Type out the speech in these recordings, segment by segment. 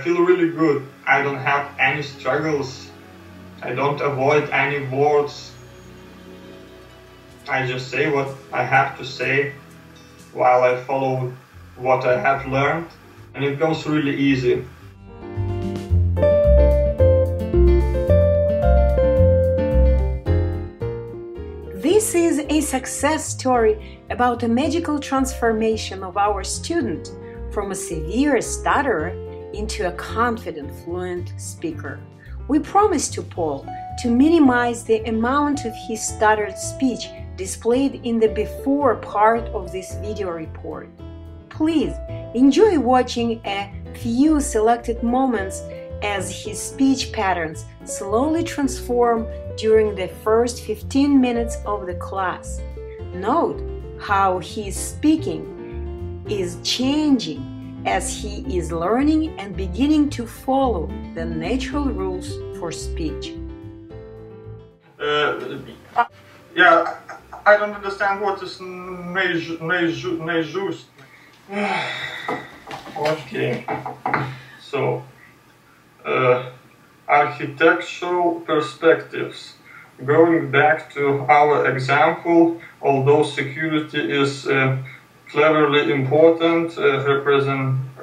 feel really good. I don't have any struggles. I don't avoid any words. I just say what I have to say while I follow what I have learned, and it goes really easy. This is a success story about a magical transformation of our student from a severe stutterer into a confident, fluent speaker. We promised to Paul to minimize the amount of his stuttered speech displayed in the before part of this video report. Please enjoy watching a few selected moments as his speech patterns slowly transform during the first 15 minutes of the class. Note how his speaking is changing as he is learning and beginning to follow the natural rules for speech. Yeah, I don't understand what is nejust. Okay, so architectural perspectives. Going back to our example, although security is cleverly important,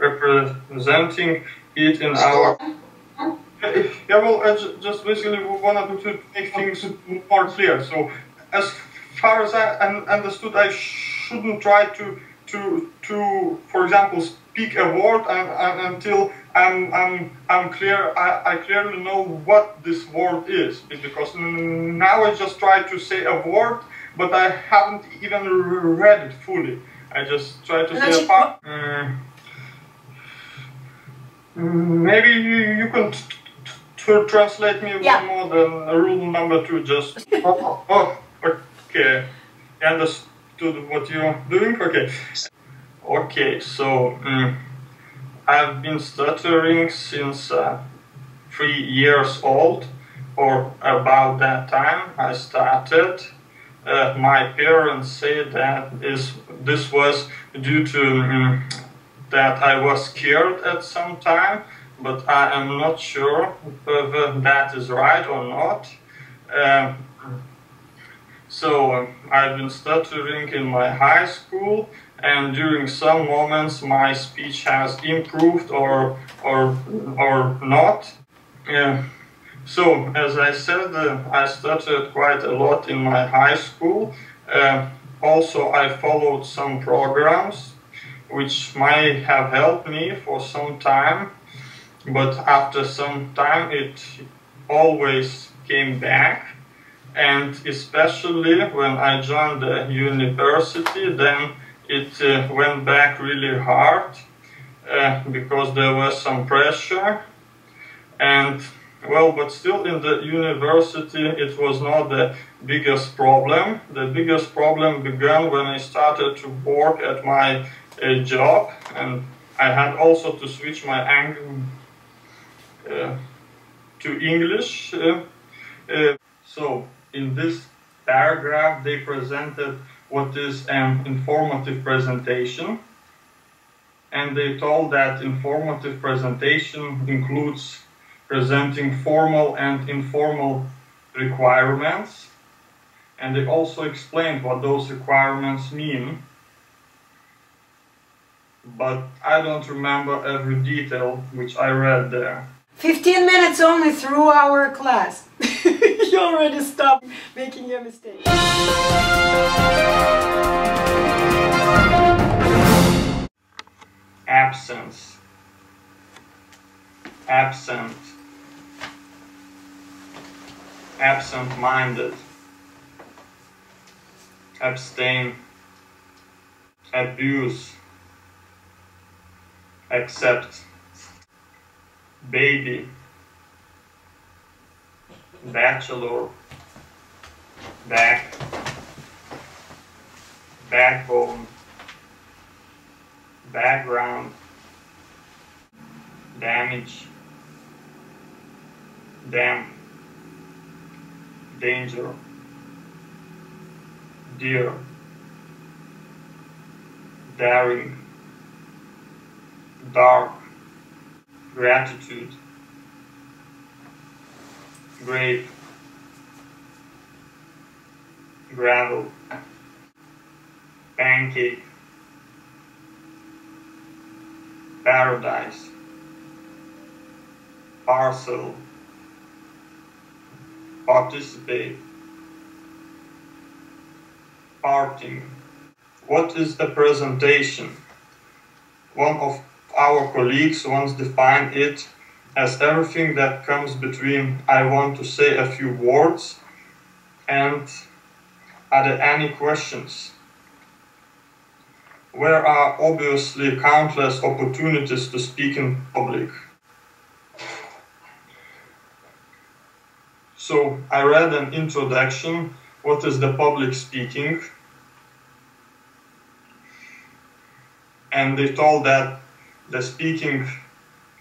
representing it in our... Yeah, well, I just basically wanted to make things more clear. So, as far as I understood, I shouldn't try to for example, speak a word until I'm clear. I clearly know what this word is, because now I just try to say a word, but I haven't even read it fully. I just try to say a part. Maybe you can translate me one more than rule number 2. Just okay. I understood what you're doing. Okay. So I've been stuttering since 3 years old, or about that time I started. My parents say that this was due to that I was scared at some time, but I am not sure whether that is right or not. So I've been stuttering in my high school, and during some moments my speech has improved or not. So as I said, I stuttered quite a lot in my high school. Also, I followed some programs which might have helped me for some time, but after some time it always came back, and especially when I joined the university, then it went back really hard because there was some pressure. And well, but still in the university it was not the biggest problem. The biggest problem began when I started to work at my job, and I had also to switch my to English. So in this paragraph they presented what is an informative presentation, and they told that informative presentation includes presenting formal and informal requirements, and they also explained what those requirements mean. But I don't remember every detail which I read there. 15 minutes only through our class. You already stopped making your mistake. Absence. Absent. Absent-minded. Abstain. Abuse. Accept. Baby. Bachelor. Back. Backbone. Background. Damage. Dam. Danger. Dear. Daring. Dark. gratitude, grape, gravel, pancake, paradise, parcel, participate, parting. What is a presentation? One of our colleagues once defined it as everything that comes between I want to say a few words and are there any questions? There are obviously countless opportunities to speak in public. So I read an introduction, what is the public speaking? And they told that the speaking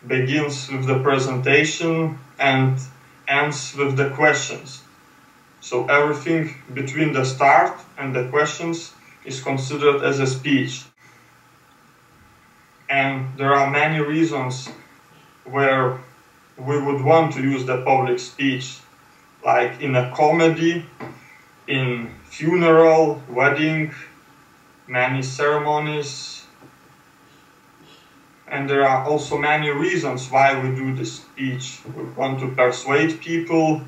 begins with the presentation and ends with the questions. So everything between the start and the questions is considered as a speech. And there are many reasons where we would want to use the public speech, like in a comedy, in funeral, wedding, many ceremonies. And there are also many reasons why we do this speech. We want to persuade people,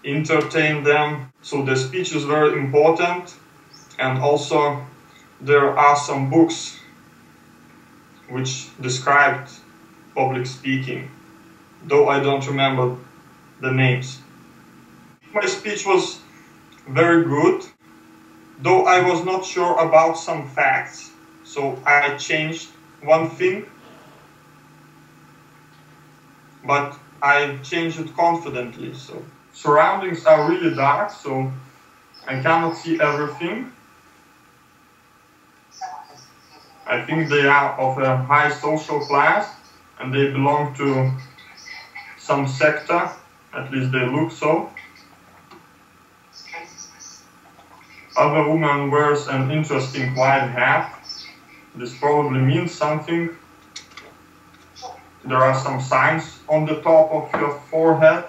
entertain them. So the speech is very important. And also there are some books which described public speaking, though I don't remember the names. My speech was very good, though I was not sure about some facts. So I changed one thing, but I changed it confidently. So surroundings are really dark, so I cannot see everything. I think they are of a high social class and they belong to some sector, at least they look so. Other woman wears an interesting white hat. This probably means something. There are some signs on the top of your forehead.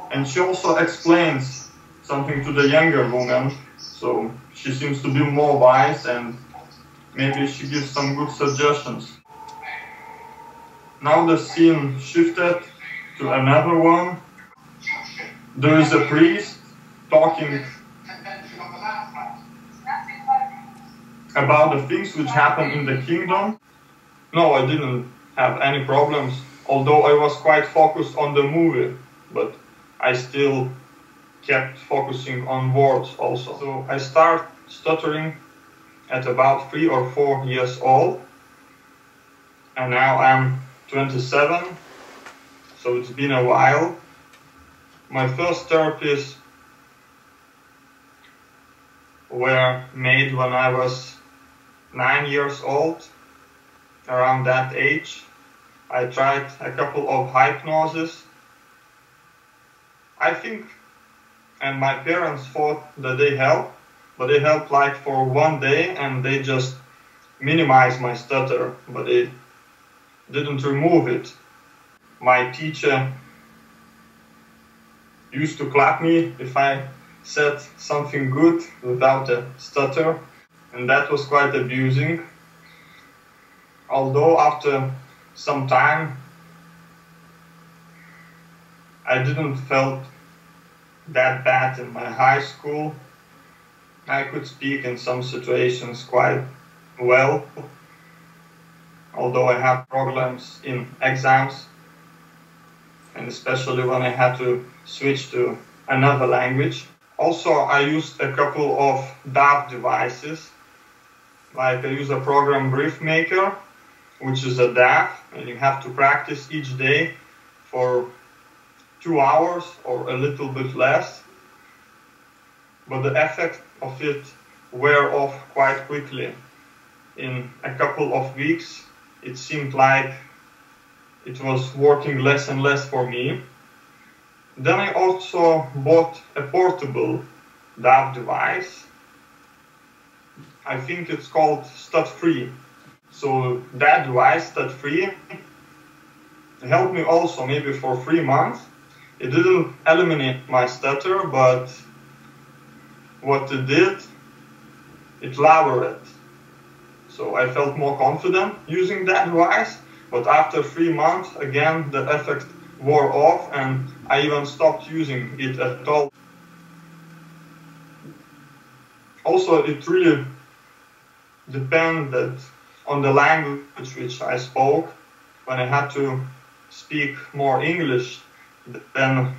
And she also explains something to the younger woman. So she seems to be more wise and maybe she gives some good suggestions. Now the scene shifted to another one. There is a priest talking about the things which happen in the kingdom. No, I didn't have any problems, although I was quite focused on the movie, but I still kept focusing on words also. So I started stuttering at about 3 or 4 years old, and now I'm 27, so it's been a while. My first therapies were made when I was 9 years old, around that age. I tried a couple of hypnoses. I think, and my parents thought that they helped, but they helped like for 1 day and they just minimized my stutter, but they didn't remove it. My teacher used to clap me if I said something good without a stutter, and that was quite abusing. Although after some time I didn't felt that bad in my high school. I could speak in some situations quite well, although I had problems in exams, and especially when I had to switch to another language. Also, I used a couple of DAF devices, like I use a program Brief Maker, which is a DAF, and you have to practice each day for 2 hours or a little bit less. But the effect of it wear off quite quickly. In a couple of weeks, it seemed like it was working less and less for me. Then I also bought a portable DAF device. I think it's called Stutter-Free. So that device, Stutter-Free, helped me also maybe for 3 months. It didn't eliminate my stutter, but what it did, it lowered it. So I felt more confident using that device, but after 3 months, again, the effect wore off and I even stopped using it at all. Also, it really depended on the language which I spoke. When I had to speak more English, then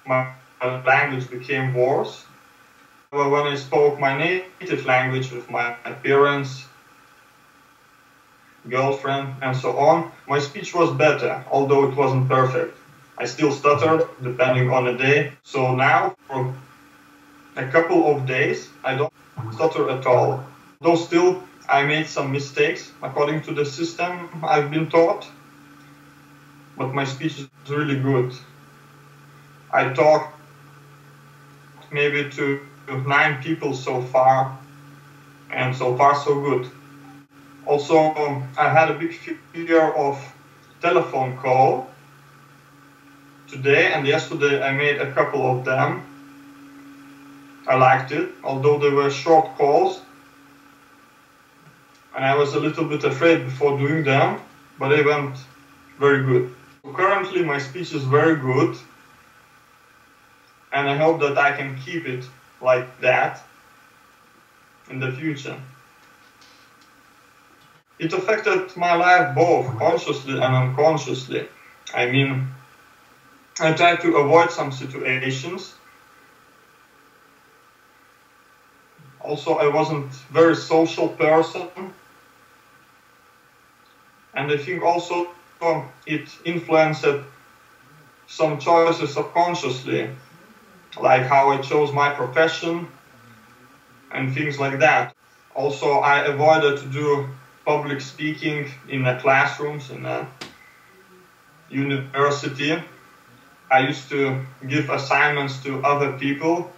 my language became worse. But when I spoke my native language with my parents, girlfriend, and so on, my speech was better, although it wasn't perfect. I still stuttered, depending on the day. So now, for a couple of days, I don't stutter at all. Though still, I made some mistakes, according to the system I've been taught. But my speech is really good. I talked maybe to 9 people so far, and so far so good. Also, I had a big fear of telephone call. Today and yesterday I made a couple of them. I liked it, although they were short calls. And I was a little bit afraid before doing them, but they went very good. So currently my speech is very good, and I hope that I can keep it like that in the future. It affected my life both consciously and unconsciously. I mean, I tried to avoid some situations. Also, I wasn't a very social person. And I think also it influenced some choices subconsciously, like how I chose my profession and things like that. Also, I avoided to do public speaking in the classrooms in a university. I used to give assignments to other people,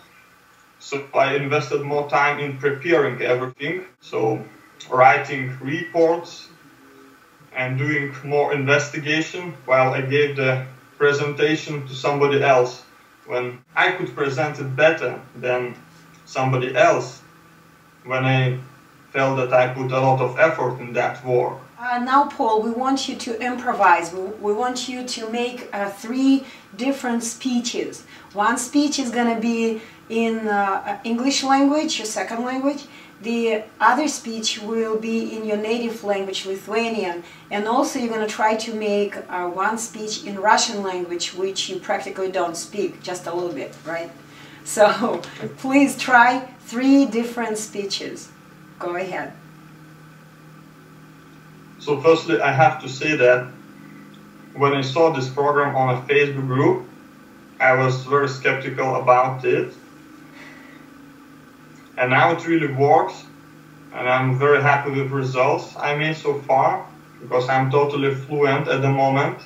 so I invested more time in preparing everything. So writing reports and doing more investigation while I gave the presentation to somebody else, when I could present it better than somebody else, when I felt that I put a lot of effort in that work. Now, Paul, we want you to improvise. We want you to make 3 different speeches. One speech is going to be in English language, your second language. The other speech will be in your native language, Lithuanian. And also you're going to try to make one speech in Russian language, which you practically don't speak, just a little bit, right? So please try 3 different speeches. Go ahead. So firstly, I have to say that when I saw this program on a Facebook group, I was very skeptical about it. And now it really works, and I'm very happy with the results I made so far, because I'm totally fluent at the moment.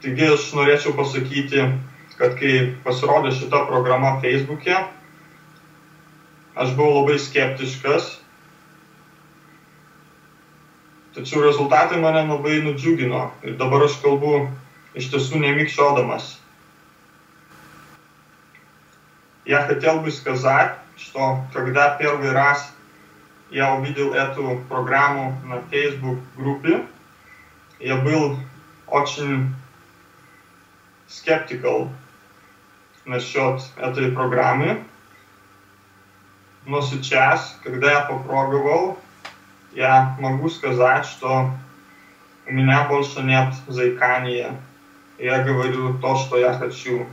Taigi aš norėčiau pasakyti, kad kai pasirodė šita programa Facebook'e, aš buvau labai skeptiškas, tačiau rezultatai mane labai nudžiugino ir dabar aš kalbu iš tiesу немикшоdamas. Я хотел бы сказать, что когда первый раз я увидел эту программу на Facebook группе, я был очень skeptical насчет этой программы, но сейчас, когда я попробовал, я могу сказать, что у меня больше нет заикания. Я говорю то, что я хочу.